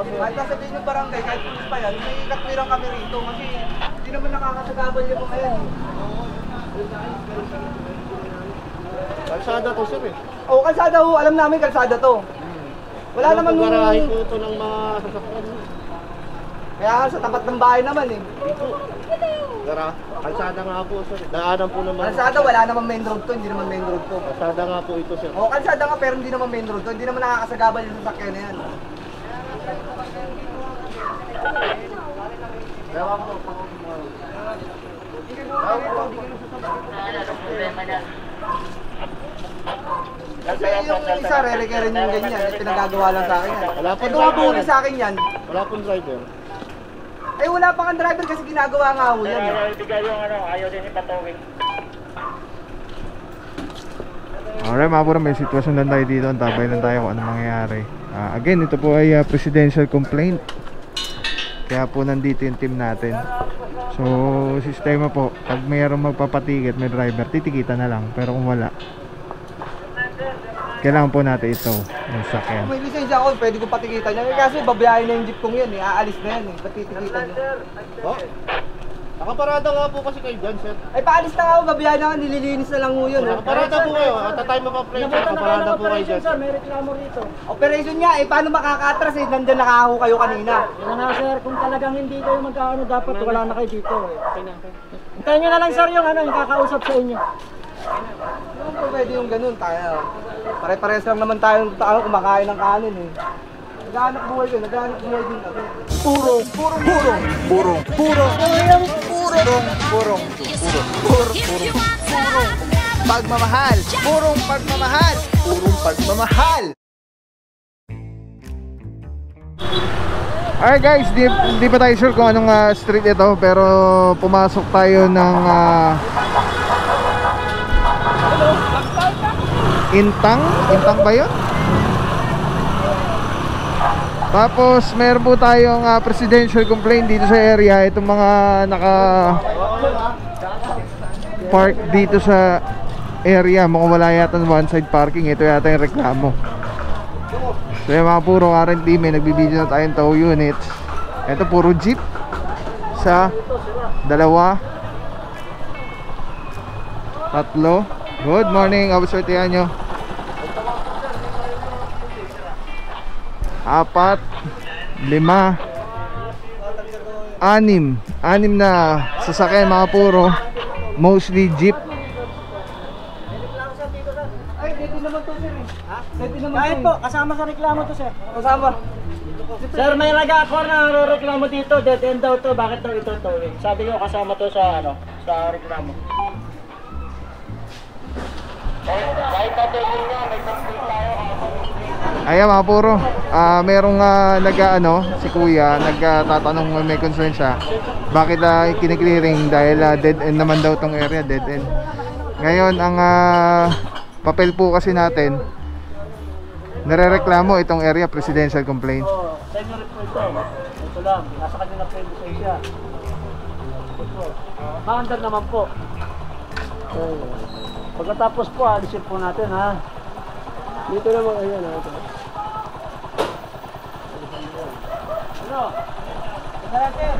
Kahit sasabihin ng barangay, kahit pulis pa yan, may katwirang kami rito kasi hindi naman nakakasagabal yung mga yan. Kalsada to sir eh. Oo, kalsada ho. Alam namin kalsada to. Wala naman nung... Garahe po ito ng mga sasakyan. Kaya sa tapat ng bahay naman eh. Dito. Kalsada nga po sir. Daanan po naman. Kalsada, wala naman main road to. Hindi naman main road to. Kalsada nga po ito sir. Oo, kalsada nga pero hindi naman main road to. Hindi naman nakakasagabal yung sasakyan na yan. Ewan po. Kasi yung isa, re-recare yung ganyan. Pinagagawa lang sa akin yan. Wala pong Ito nga po sa akin yan. Wala pong driver. Eh wala pa kang driver kasi ginagawa nga ho yan. Ayaw din ipatawin. Alright mga puro, may sitwasyon lang tayo dito. Antabay lang tayo kung ano mangyayari. Again, ito po ay presidential complaint. Kaya po nandito yung team natin. So, sistema po, pag mayroong magpapatikit, may driver, titikita na lang. Pero kung wala, kailangan po natin ito, yung sakyan. Kung may lisensya ako, pwede ko patikitan niya. Kasi babayahin na yung jeep kong yan eh. Aalis na yan eh. Ba't titikitan niya? Oh? Nakaparada nga po kasi kayo dyan sir. Ay paalis na nga ako, babayahin na ako. Nililinis na lang ho yun. Nakaparada po kayo. At the time of operation, nakaparada po kayo dyan sir. May reklamo rito. Operation nga eh. Paano makaka-atras eh? Nandyan nakaho kayo kanina. Yan na sir, kung talagang hindi kayo magkaano, dapat wala na kayo dito eh. Hintayin nyo na lang sir yung yung kakausap sa inyo. Ano po pwede yung ganun tayo? Pare-pares lang naman tayong tao kumakain ng kanin eh. Naghahanap buhay yun, naghahanap buhay din ako. Purong pagmamahal. Purong pagmamahal. Alright guys, di pa tayo sure kung anong street ito. Pero pumasok tayo ng Intang ba yun? Tapos meron po tayong presidential complaint dito sa area. Itong mga naka park dito sa area, mukhang wala yata one side parking. Ito yata yung reklamo. So yung mga puro currently may nagbibideo na tayong tow units. Ito puro jeep. Sa dalawa, tatlo. Good morning, absortihan nyo. 4, 5, 6 na sasakyan mga puro. Mostly jeep. Ay, dito naman to sir eh. Ha? Dito naman Kahit po, kasama sa reklamo to sir. Kasama. Sir, may nag-ako na reklamo dito, dead end daw to, bakit daw ito towing? Sabi ko kasama to sa sa reklamo. Kahit na towing nga, may complaint tayo. Ayan mga puro, merong si kuya nagtatanong, may concern siya bakit kiniklearing dahil dead end naman daw tong area, dead end. Ngayon ang papel po kasi natin, narereklamo itong area, presidential complaint. Sa inyo rin po ito lang, nasa kanya na po yung lisensya. Maandar naman po. Pagkatapos po, alisin po natin ha. Dito naman ayan ha.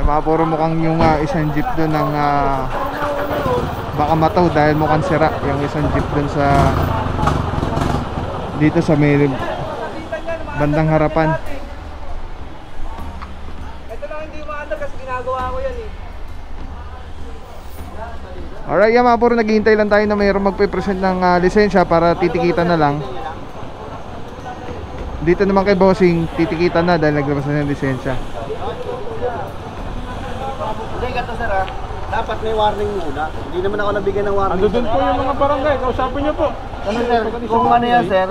Yung mga puro mukhang yung isang jeep doon ng baka mataw dahil mukhang sira yung isang jeep doon sa dito sa may bandang harapan. Ito lang hindi maandar kasi ginagawa ko yan eh. Alright, yan mga puro, naghihintay lang tayo na mayroong magpe-present ng lisensya para titikitan na lang. Dito naman kay bossing, titikitan na dahil naglabas na ng lisensya. Hindi ganito sir ha. Dapat may warning muna. Hindi naman ako nabigyan ng warning. Ando dun po yung mga barangay, kausapin niyo po. Ano sir, kung ano yan sir,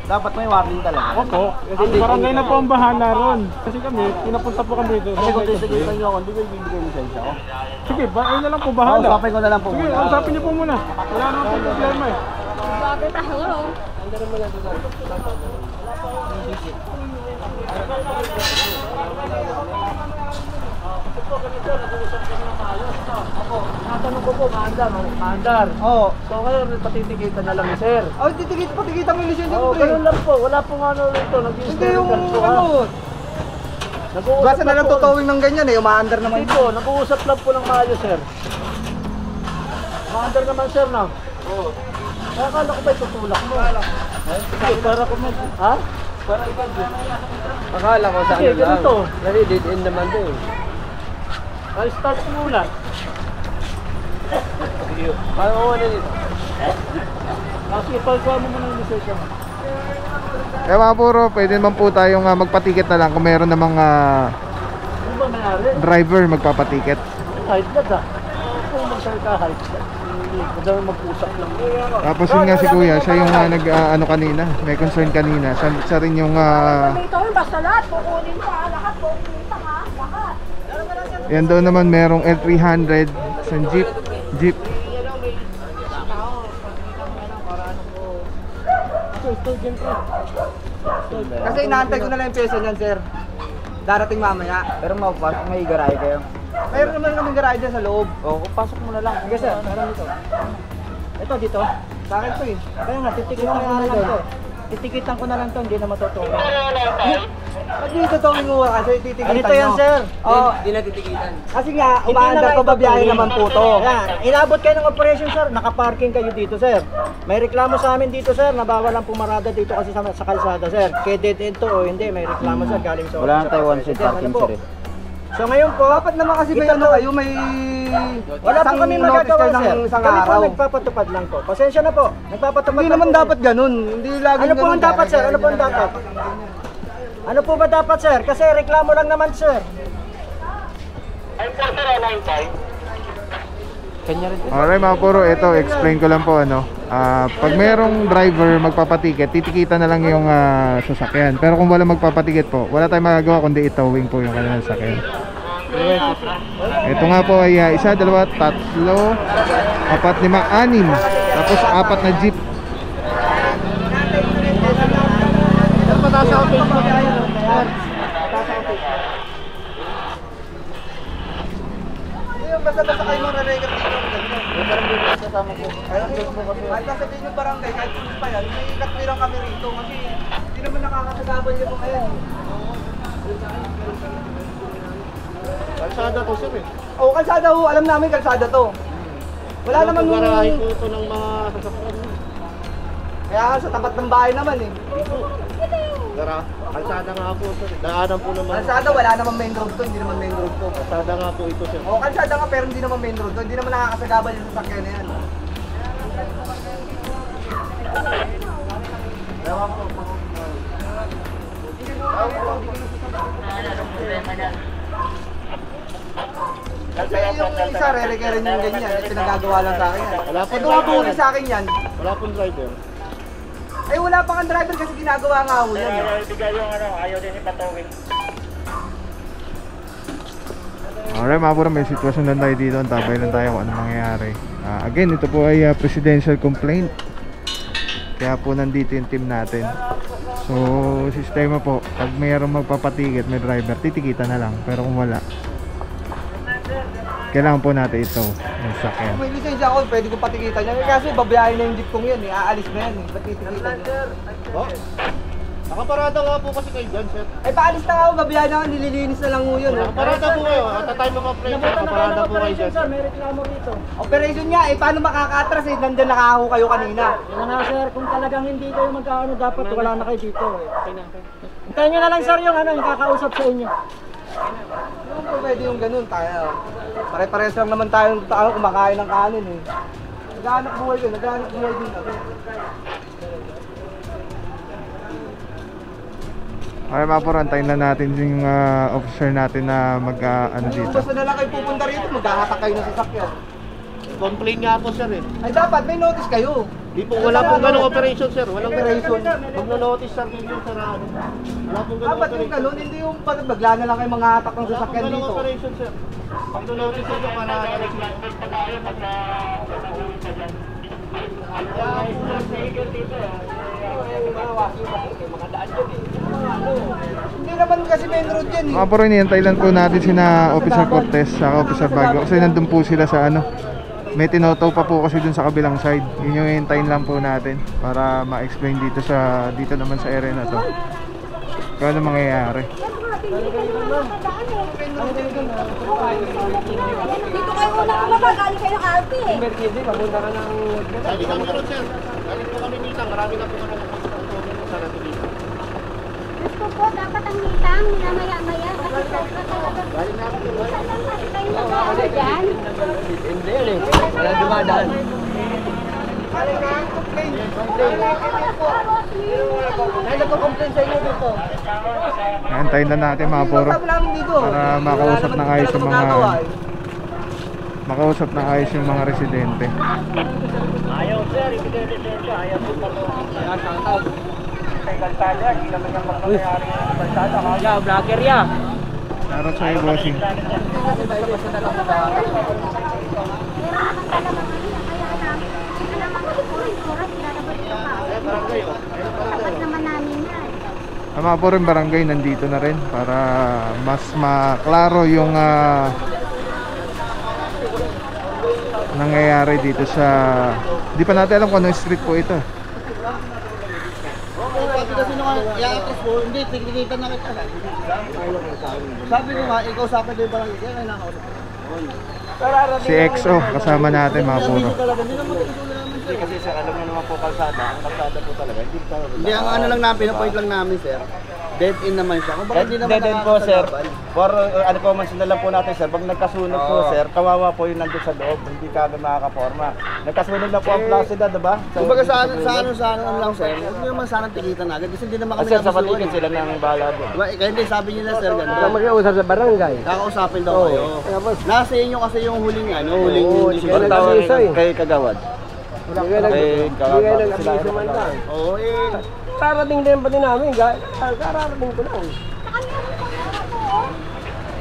dapat may warning talaga. Opo, kasi barangay na po ang bahala ron. Kasi kami, pinapunta po kami dito. Kasi kung tisigitan nyo ako, hindi ko ibibigay lisensya ko. Sige, ayun na lang po, bahala. Kausapin ko na lang po Sige, muna. kausapin niyo po muna. Wala naman po problema eh. Bakit hello? Natanong ko po, maandar. Oo. So kayo, patitikitan na lang ni sir. Oh, titikita mo yung lisensya Oo, ko pre. ganun lang po. Wala pong ano rito. Hindi yung ano. Basta na lang tutawing ng ganyan eh, umaandar naman Hindi po, nag-uusap lang po ng maayos, sir. Umaandar naman, sir, na. Oo. Akala ko ba tutulak mo? Sige, para ko mag... Ha? Para ikaw din. Akala ko sa Sige, ganito. Kasi dead end naman din. Ay, start muna. Paano ko na dito? Sige, pagkuha mo muna yung lisensya mo. Kaya mga puro, pwede naman po tayong magpatiket na lang kung meron namang Ano ba nangyari? driver magpapatiket. Hide blood ah. Kung mag-start ka, hide blood. Madami mag-usap lang. Tapos yun nga si Kuya, siya yung ano kanina, may concern kanina. Siya rin yung Dito yun, basta lahat, kukunin mo ha, lahat, kukunin mo ha, lahat. yan daw naman merong L300 sa jeep. Kasi inaantay ko na lang yung pyesa niyan, sir. Darating mamaya. Pero mapapasok, may garahe kayo. Mayroon naman kami garahe dyan sa loob. Oo, pasok mo na lang. Sige, sir. Meron dito. Ito dito. Sa akin to eh. Kaya nga, titikitan ko na lang to. Titikitan ko na lang to, hindi na matutulog. Pag dito tawing mo kasi titigitan Ganito yan, sir. Oo. Hindi na titigitan. Kasi nga, umaandar ko, babiyahe naman po to. Yan, inabot kayo ng operation, sir. Nakaparking kayo dito, sir. May reklamo sa amin dito, sir. Nabawal ang pumarada dito kasi sa kalsada, sir. Kaya dead end to o hindi, may reklamo, sir. Galing sa Wala na tayo one seat President. parking, Ano po? sir. So ngayon po, Dapat naman kasi may Ito ano to. kayo, may... wala po isang kami notice magagawa, kayo ng sir. isang Kami po araw. nagpapatupad lang po. Pasensya na po. Nagpapatupad Hindi lang naman po. dapat ganun. Hindi lagi Ano po ang dapat, sir? Ano po ang dapat? Ano po ba dapat, sir? Kasi reklamo lang naman, sir. Alright mga puro, ito explain ko lang po ano. Pag merong driver magpapatiket, titikita na lang yung sasakyan. Pero kung wala magpapatiket po, wala tayong magagawa kundi itowing po yung kanilang sasakyan. Ito nga po ay 1, 2, 3, 4, 5, 6. Tapos 4 na jeep. Mataas ako Facebook. Yung basta-basta kayo mag-record dito. Parang dito kasama ko. Ayun, kahit sasabihin yung barangay, kahit pulis pa yan, may katwirang kami rito. Kasi hindi naman nakakasagabal yung mga yan. Kalsada to, sir eh. Oo, kalsada ho. Alam namin kalsada to. Wala naman Yung garahe po ito ng mga sasakyan. Kaya nga sa tapat ng bahay naman eh. Kalsada nga po, sir. Daanan po naman. Kalsada, wala naman main road to. Hindi naman main road to. Kalsada nga po ito, sir. Oo, kalsada nga pero hindi naman main road to. Hindi naman nakakasagabal yung sasakyan na yan. Kasi yung isa, re-reca rin yung ganyan. Pinagagawa lang sa akin yan. Wala pa Eh kung mabuli sa akin yan, Wala pong driver. eh wala pa kang driver kasi ginagawa nga ho yan. Bigay yung ano, ayaw din ipatawin. Alright mga puro, may sitwasyon lang tayo dito. Antabay lang tayo kung ano mangyayari. Again, ito po ay presidential complaint. Kaya po nandito yung team natin. So, sistema po, pag mayroong magpapatikit, may driver, titikita na lang. Pero kung wala, kailangan po natin ito yung sakyan. Kung may lisensya ako, pwede ko patikitan yan. Kasi babiyahin na yung jeep kong yan eh. Aalis na yan eh. Ba't titikitan yan? Oh? Nakaparada nga po kasi kayo dyan, sir. Eh paalis na ako, babiyahin na ako, nililinis na lang ho yun. Nakaparada po kayo. At the time of operation, Nabutan na kayo nakaparada ng po kayo operation, dyan. sir. May reklamo rito. Operation nga eh, paano makaka-atras eh? Nandyan nakaho kayo kanina. Yan na sir, kung talagang hindi kayo magkaano dapat, wala na kayo dito eh. Hintayin nyo na lang sir yung ano, yung kakausap sa inyo. Yung po pwede yung ganun tayo. Pare-pares lang naman tayong tao kumakain ng kanin eh. Naghahanap buhay ko, naghahanap buhay din ako. Okay mga puro, antayin lang natin yung officer natin na ano dito. Basta na lang kayo pupunta rito, maghahatak kayo ng sasakyan. Complain nga po, sir eh. Ay dapat, may notice kayo. Di po, wala pong ganong operation, sir. Walang Operation. Magno-notice, sir, din yung sarado. Wala pong ganong Dapat yung operation. ganun, hindi yung bagla na lang kayo mga hatak ng Wala pong sasakyan ganong dito. operation, sir. Magno-notice nyo para Hindi naman kasi main road yan eh. Mga puro, inihintay lang po natin sina Officer Cortez sa Officer Bago. Kasi nandun po sila sa ano. May tinotaw pa po kasi dun sa kabilang side. Yun yung hintayin lang po natin para ma-explain dito naman sa area na to kung ano mangyayari. hindi kayo naman nakadaan eh. Dito kayo muna kumaba, galing kayo ng RT eh. Emergency, papunta ka ng... Galing kami ron, sir. Galing po kami mitang. Marami na po kami sa natulita. Gusto po, dapat ang mitang, minamaya-maya. Kasi talaga. Galing na po. Minsan lang kasi kayo nag-ano dyan. Hindi yan eh. Wala dumadaan. Nagko-complain sa inyo dito. Antayin na natin mga puro para makausap ng ayos yung mga residente. Ayaw sir, ibigay lisensya. Ayaw po palo. Kaya shoutout. Kay Galtalia, hindi naman yung magpapayari ng balsada. Kaya, vlogger ya. Shoutout sa'yo, bossing. Dapat naman namin yan. Ang mga puro yung barangay nandito na rin para mas maklaro yung nangyayari dito sa... Di pa natin alam kung anong street po ito. Kasi nung i-atras po, hindi, tignikitan na kita. Sabi ko nga, ikaw sa akin yung barangay, kaya nakausap ko. Si XO kasama natin mga puro. Hindi kasi sir, alam mo naman po kalsada, ang kalsada po talaga, hindi talaga. Hindi, ang ano lang namin, pinapoint lang namin sir, dead end naman siya. Kung bakit hindi naman Dead end po sir. For ano po man sila lang po natin sir, pag nagkasunog po sir, kawawa po yung nandun sa loob, hindi ka makakaporma. Nagkasunog na po ang plasida, diba? Kumbaga sa ano lang sir, hindi naman sanang tikitan agad kasi hindi naman kami Kasi sa paligid sila ng bala doon. Diba, kaya hindi, sabi niyo na sir, ganito. Mag-iusap sa barangay. Kakausapin daw kayo. Nasa inyo kasi yung huling ano, huling Ang tawag kay Kagawad. Hindi kayo nag-abiso man lang. Oo eh. Karating din pa din namin. Kararating ko lang.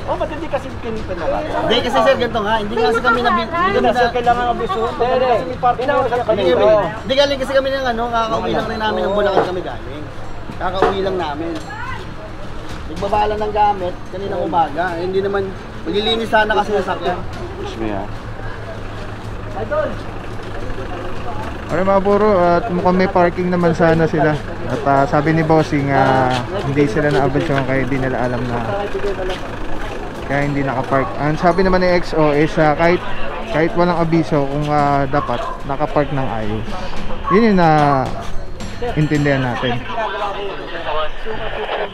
Oh, ba't hindi kasi kinipin na lang? Hindi kasi sir, ganito nga, hindi kasi kami Hindi na sir, kailangan abisuhan. Kasi may parking na sa Hindi galing kasi kami ng ano, kakauwi lang rin namin ng Bulacan kami galing. Kakauwi lang namin. Nagbabala ng gamit kaninang umaga. Hindi naman, maglilinis sana kasi ng sakyan. Ano mga puro, at mukhang may parking naman sana sila. At sabi ni Bossing, hindi sila naabensyon kaya hindi nila alam na kaya hindi nakapark. Ang sabi naman ni XO is kahit walang abiso kung dapat nakapark ng ayos. Yun yung intindihan natin.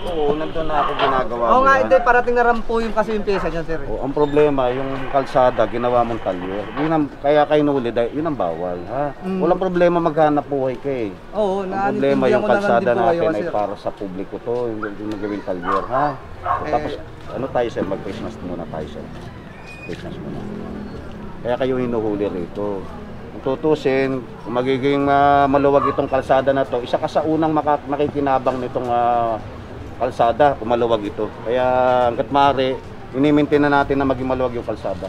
Oo, nandun na ako ginagawa. Oo nga, hindi, parating na rampo yung kasi yung pyesa niyan, sir. Ang problema, yung kalsada, ginawa mong talyer. Kaya kayo nuli, yun ang bawal. Ha? Walang problema maghanap buhay ka eh. Oo, Ang problema yung kalsada natin ay sir. para sa publiko to, yung gawin talyer. Ha? Tapos, ano tayo sir, mag-face mask muna tayo sir. Face mask muna. Kaya kayo hinuhuli rito. Kung tutusin, kung magiging maluwag itong kalsada na to, isa ka sa unang makikinabang nitong kalsada kung maluwag ito. Kaya hanggat maaari, ini-maintain na natin na maging maluwag yung kalsada.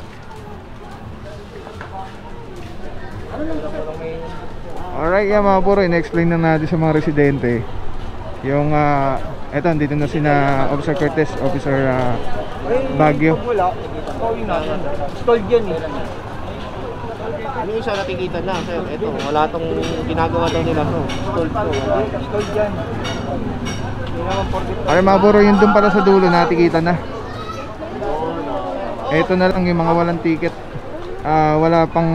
Alright, yeah, mga puro, in-explain na natin sa mga residente yung eto, dito na sina Officer Cortez, Officer Baguio. Stalled yan eh. Ano yung isa natikitan na sir? Ito, wala tong ginagawa daw nila to. Stalled yan. Alright mga puro, yung dun pala sa dulo, natikitan na. Eto na lang yung mga walang ticket. Wala pang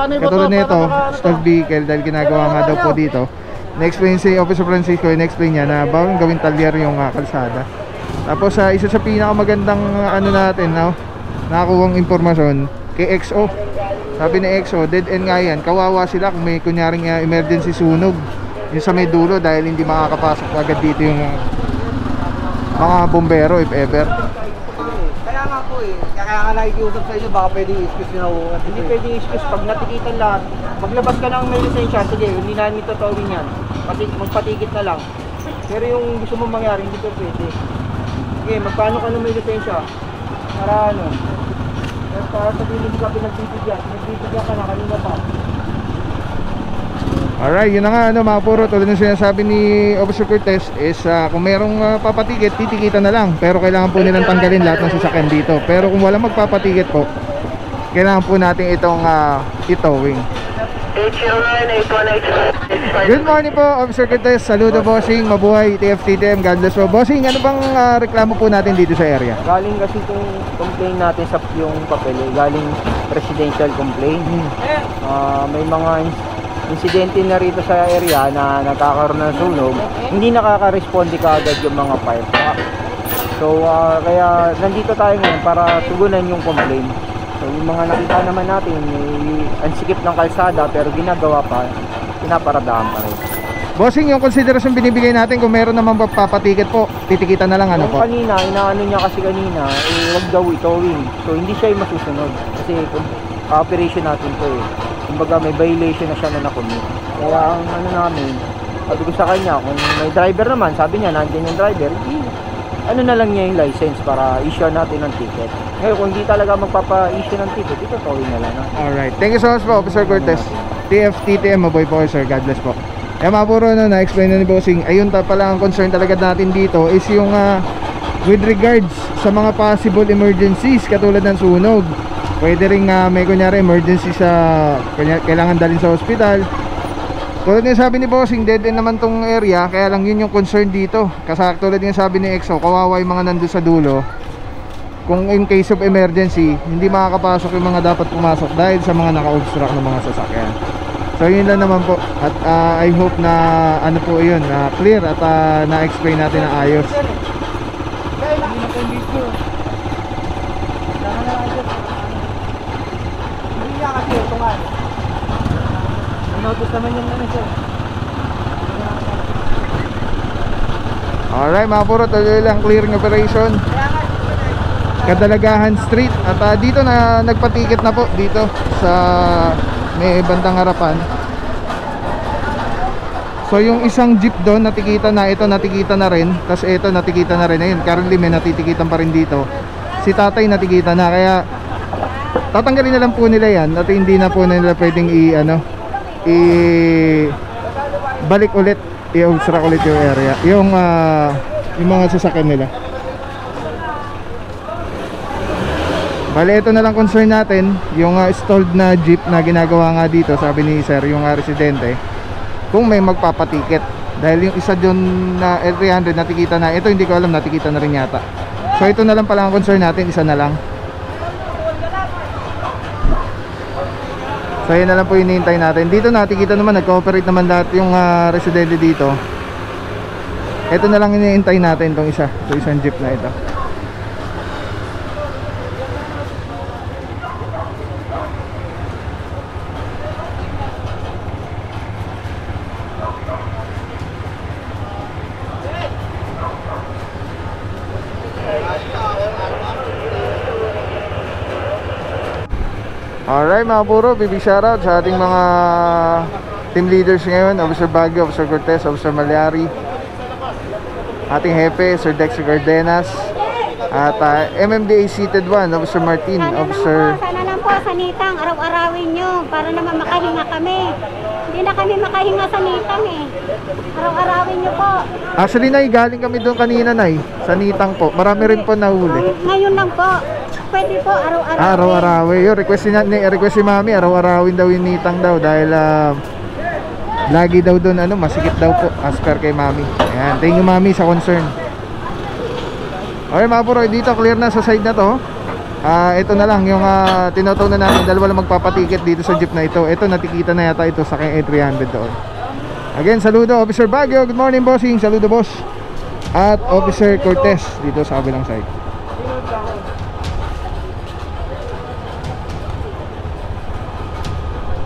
katulad nito, stalled vehicle dahil ginagawa nga daw po dito. Na-explain si Officer Francisco, na-explain niya na bawal gawin talyer yung kalsada. Tapos isa sa pinakamagandang ano natin, nakakuhang impormasyon kay XO. Sabi ni XO, dead end nga yan. Kawawa sila kung may kunyaring emergency sunog yung sa may dulo dahil hindi makakapasok agad dito yung mga bombero if ever. Kaya nga po eh, kaya nga nakikiusap sa inyo, baka pwedeng i-excuse nyo na Hindi pwede excuse pag natikitan lahat. Maglabas ka ng may lisensya, sige, hindi namin totooin yan. Magpatikit na lang. Pero yung gusto mong mangyari, hindi ko pwede. Sige, magpaano ka ng may lisensya? Para ano? Pero para sabihin mo ka pinagbibigyan ka na kanina pa. Alright, yun na nga mga puro, tulad ng sinasabi ni Officer Cortez is kung merong papatikit, titikitan na lang. Pero kailangan po nilang tanggalin lahat ng sasakyan dito. Pero kung walang magpapatikit po, kailangan po natin itong itowing. Good morning po, Officer Cortez. Saludo, bossing. Mabuhay, TFTTM. God bless po. Bossing, ano bang reklamo po natin dito sa area? Galing kasi itong complaint natin sa yung papel, galing residential complaint. May mga insidente na rito sa area na nagkakaroon ng sunog, hindi nakaka-responde kaagad yung mga fire truck. So kaya nandito tayo ngayon para tugunan yung complaint. So yung mga nakita naman natin, ang sikip ng kalsada pero ginagawa pa, pinaparadahan pa rin. Bossing, yung konsiderasyon binibigay natin kung meron naman papatiket po, titikitan na lang ano po? Kanina, inaano niya kasi kanina, wag daw itowing. So hindi siya yung masusunod kasi operation natin to eh. Kumbaga may violation na siya na nakumit. Kaya ang ano namin, sabi ko sa kanya, kung may driver naman, sabi niya nandiyan yung driver, ano na lang niya yung license para issue natin ng ticket. Ngayon kung hindi talaga magpapa-issue ng ticket, ito towing na lang. Alright, thank you so much po, Officer Cortez. TFTTM, mabuhay po kayo, sir. God bless po. Kaya mga puro na-explain na ni Bossing, ayun pala ang concern talaga natin dito is yung with regards sa mga possible emergencies katulad ng sunog. Pwede rin may kunyari emergency sa kailangan dalhin sa hospital. Tulad ng sabi ni Bossing, dead end naman tong area, kaya lang yun yung concern dito. Kasi tulad ng sabi ni EXO, kawawa yung mga nandun sa dulo. Kung in case of emergency, hindi makakapasok yung mga dapat pumasok dahil sa mga naka-obstruct ng mga sasakyan. So yun lang naman po. At I hope na ano po yun, na clear at na-explain natin na ayos. Alright mga puro, tuloy lang clearing operation Kadalagahan Street. At dito na nagpatikit na po dito sa may bandang harapan. So yung isang jeep doon natikita na, ito natikita na rin, tapos ito natikita na rin. Ayun, currently may natitikitan pa rin dito. Si tatay natikita na, kaya tatanggalin na lang po nila yan at hindi na po nila pwedeng balik ulit, i-obstruct ulit yung area, yung mga sasakyan nila. Bale, ito na lang concern natin, yung stalled na jeep na ginagawa nga dito, sabi ni sir, yung residente, kung may magpapatiket. Dahil yung isa dun na L300 natikita na, ito hindi ko alam, natikita na rin yata. So ito na lang pala ang concern natin, isa na lang. So yun na lang po hinihintay natin. Dito natikita naman, nag-cooperate naman lahat yung residente dito. Ito na lang hinihintay natin, itong isa, itong isang jeep na ito. Alright mga puro, big shoutout sa ating mga team leaders ngayon, Officer Baguio, Officer Cortez, Officer Malyari, ating hepe, Sir Dexter Cardenas, at MMDA seated 1, Officer Martin, Officer... Sana lang po sa Nitang, araw-arawin nyo para naman makahinga kami. Hindi na kami makahinga sa Nitang eh. Araw-arawin nyo po. Actually, Nay, galing kami doon kanina, Nay, sa Nitang po. Marami rin po nahuli. Ngayon lang po. Pwede po, araw-arawin. Araw-arawin. Yung request si Mami, araw-arawin daw yung Nitang daw dahil lagi daw doon, masikip daw po as per kay Mami. Ayan, thank you Mami sa concern. Okay mga puro, dito clear na sa side na to. Ito na lang yung tinotow na namin, dalawa lang magpapatikit dito sa jeep na ito. Ito natikita na yata ito sa kay A300 doon. Again, saludo Officer Baguio, good morning bossing, saludo boss. At Officer Cortez dito sa kabilang side.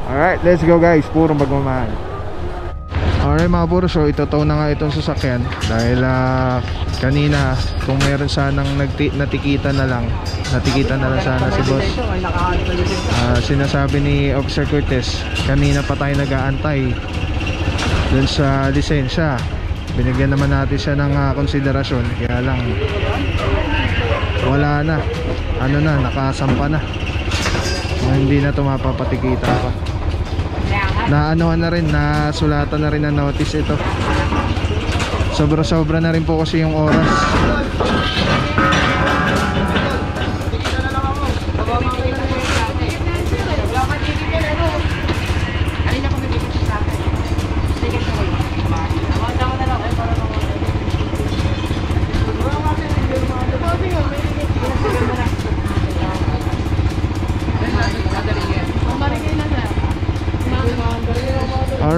Alright, let's go guys, puro magmamahal. Alright mga puro, so itotow na nga itong sasakyan. Dahil kanina kung meron sanang natikita na lang sana si boss. Sinasabi ni Officer Cortez, kanina pa tayo nag-aantay dun sa lisensya. Binigyan naman natin siya ng konsiderasyon, kaya lang wala na, nakasampa na. Hindi na ito mapapatikita pa. Naanohan na rin, nasulatan na rin na notice ito. Sobra-sobra na rin po kasi yung oras.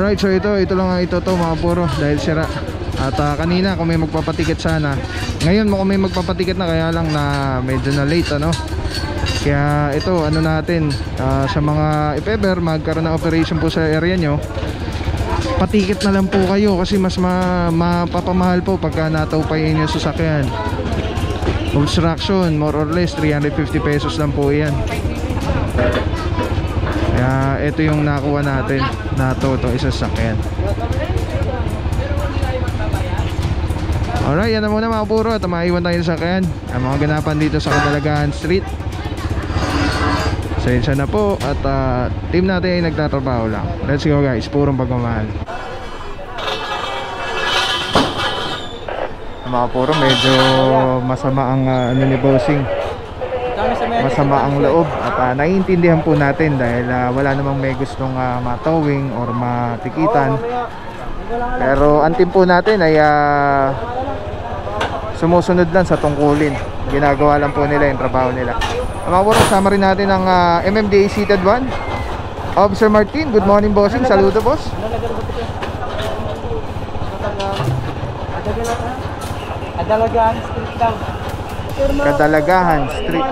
Alright, so ito lang ang ito mga puro dahil sira. At kanina kung may magpapatikit sana, ngayon kung may magpapatikit na, kaya lang na medyo na late ano. Kaya ito ano natin, sa mga if ever magkaroon ng operation po sa area nyo, patikit na lang po kayo kasi mas mapapamahal po pagka natawpayin yung sasakyan. Obstruction, more or less 350 pesos lang po yan. Kaya ito yung nakuha natin na itong isa sasakyan. Alright, yan na muna mga puro. At maiwan tayo sa sasakyan. Ang mga ganapan dito sa Kadalagaan Street. Sensya na po. At team natin ay nagtatrabaho lang. Let's go guys, purong pagmamahal. Mga puro, medyo masama ang ano ni Bossing. Masama ang loob. At naiintindihan po natin dahil wala namang may gustong matowing or matikitan. Pero ang team po natin ay sumusunod lang sa tungkulin. Ginagawa lang po nila yung trabaho nila. Mga puro, kasama rin natin ang MMDA Seated 1, Officer Martin. Good morning Bossing, saludo boss. Kadalagaan Street lang. Kadalagahan Street.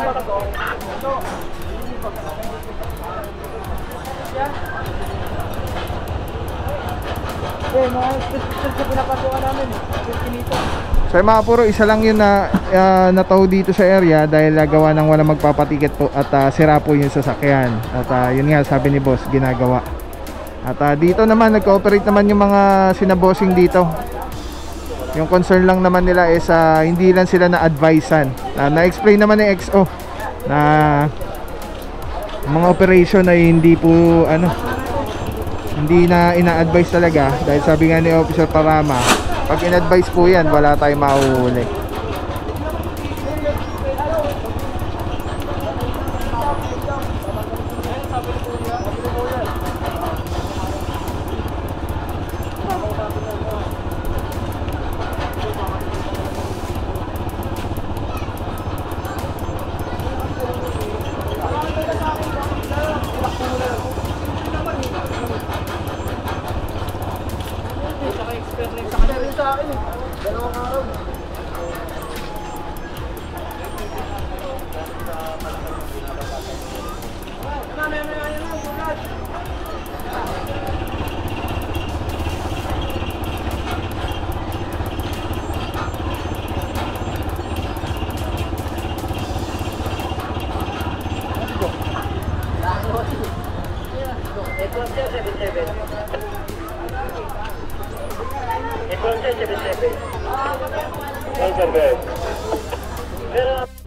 Mga street sa pinapasukan namin. So mga puro, isa lang yun na nataw dito sa area dahil gawa ng walang magpapatikit po at sira po yung sasakyan. At yun nga sabi ni boss, ginagawa. At dito naman nag-cooperate naman yung mga sinabossing dito. Yung concern lang naman nila is hindi lang sila na-advisean. Na-explain naman ng XO na mga operation ay hindi po hindi na ina-advise talaga dahil sabi nga ni Officer Parama, pag in-advise po yan, wala tayong mahuhuli.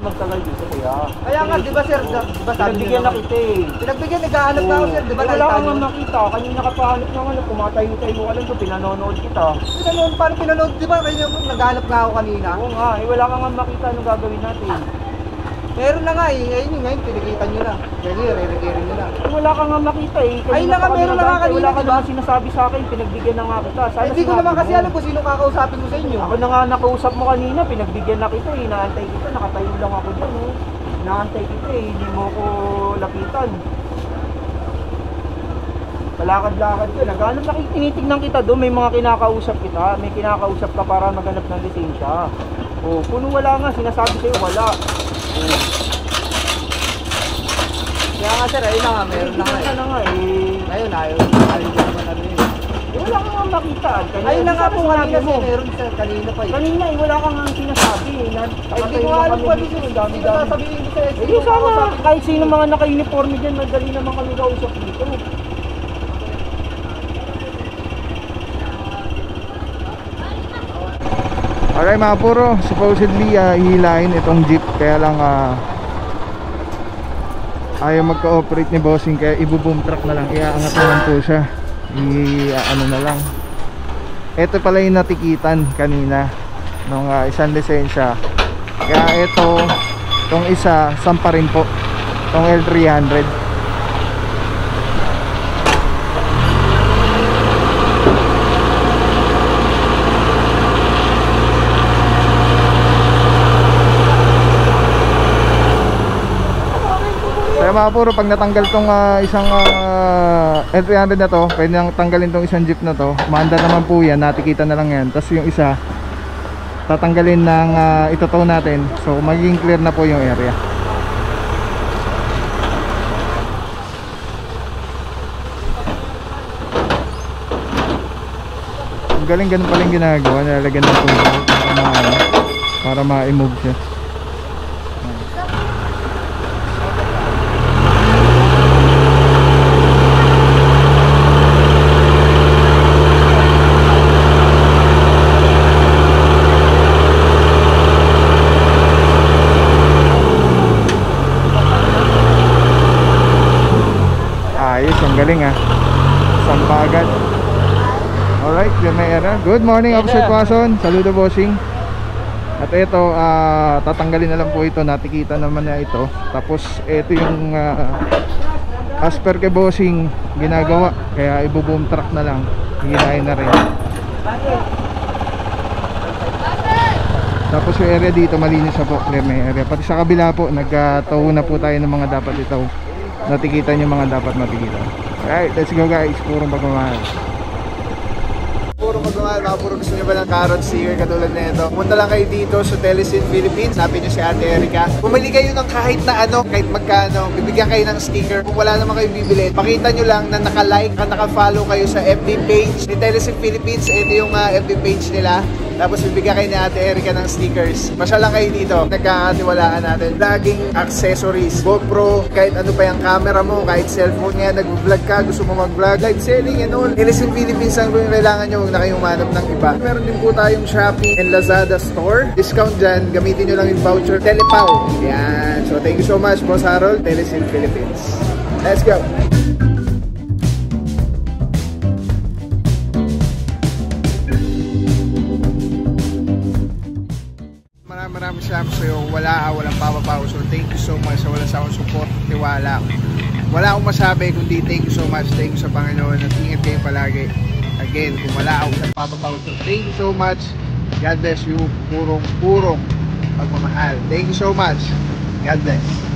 Magtagal dito kuya. Kaya nga, di ba sir, di ba sabi Pinagbigyan na kita eh. Pinagbigyan, naghahanap na ako sir, di ba? Wala kang nga makita. Kanina ka pahanap ng kumatayo-tayo ka lang to, pinanonood kita. Pinanood, paano pinanood, di ba? Kaya naghahanap na ako kanina. Oo nga, wala kang nga makita anong gagawin natin. Meron na nga eh, ayun yung ngayon, pinikita nyo na. Ganyan, re-regerin nyo na. Wala kang nga makita eh. Ay na nga, meron na nga kanina, wala ka di ba? naman sinasabi sa akin, pinagbigyan na nga kita. Sana Hindi ko naman kasi alam kung sino kakausapin mo sa inyo. Ako na nga nakausap mo kanina, pinagbigyan na kita eh. Inaantay kita, nakatayo lang ako dyan eh. Inaantay kita eh, hindi mo ko lapitan. Palakad-lakad ka, naghanap na tinitignan kita doon, may mga kinakausap kita. May kinakausap ka para maghanap ng lisensya. O, kung wala nga, sinasabi sa'yo, wala. Kaya nga sir, ayun na nga, meron na nga eh. na nga eh. Ayun, ayun ko naman ano yun. Wala kang nga makita. Ayun na nga po sinabi kanina mo. sir, meron sir, kanina pa eh. Kanina eh, wala kang nga sinasabi eh. Ay, hindi ko alam po ano yun. Sino sasabihin ko sa SC? Eh, sana, kahit sino mga naka-uniforme dyan, madali naman kami kausap dito. Alright mga puro, supposedly hihilain itong jeep, kaya lang ayaw magka-operate ni Bossing, kaya ibu-boom truck na lang, iaangat na lang po siya, ano na lang. Ito pala yung natikitan kanina nung isang lisensya, kaya itong isa sampa rin po, itong L300. Kaya mga puro, pag natanggal tong isang L300 na to, pwede nang tanggalin tong isang jeep na to. Maanda naman po yan, natikita na lang yan. Tapos yung isa, tatanggalin ng itotow natin. So magiging clear na po yung area. Ang galing, ganun pala yung ginagawa. Nilalagyan ng tubig para ma-move siya. Ayos, ang galing sampa agad. Alright, yun na era. Good morning, Officer Quason. Saludo, bossing. At ito, tatanggalin na lang po ito. Natikita naman na ito. Tapos ito yung as per kay bossing ginagawa. Kaya ibo-boom truck na lang. Hihinayin na rin. Tapos yung area dito malinis na po. Clear na yung area. Pati sa kabila po, nagtaho na po tayo ng mga dapat ito. Natikitan yung mga dapat matikitan. Alright, let's go guys. Purong pagmamahal. Puro magmamahal, mga puro gusto nyo ba ng carrot sticker katulad na ito? Punta lang kayo dito sa Telesin Philippines. Hanapin nyo si Ate Erica. Pumili kayo ng kahit na kahit magkano, bibigyan kayo ng sticker. Kung wala naman kayo bibili, pakita nyo lang na naka-like at naka-follow kayo sa FB page ni Telesin Philippines. Ito yung FB page nila. Tapos bibigyan kayo ni Ate Erica ng stickers. Masya lang kayo dito. Nagkakatiwalaan natin. Laging accessories. GoPro, kahit ano pa yung camera mo, kahit cellphone nga, nag-vlog ka, gusto mo mag-vlog, live selling and all. Telesin Philippines ang yung kailangan nyo, huwag na kayong manap ng iba. Meron din po tayong Shopee and Lazada store. Discount dyan, gamitin nyo lang yung voucher Telepaw. Yan. So thank you so much, Boss Harold, Telesin Philippines. Let's go! Maraming salamat sa'yo. Walang papapaw. So thank you so much sa walang sawang support, tiwala. Wala akong masabi kundi thank you so much. Thank you sa Panginoon at ingat kayo palagi. Again, kung wala akong papapaw. So thank you so much. God bless you. Purong pagmamahal. Thank you so much. God bless.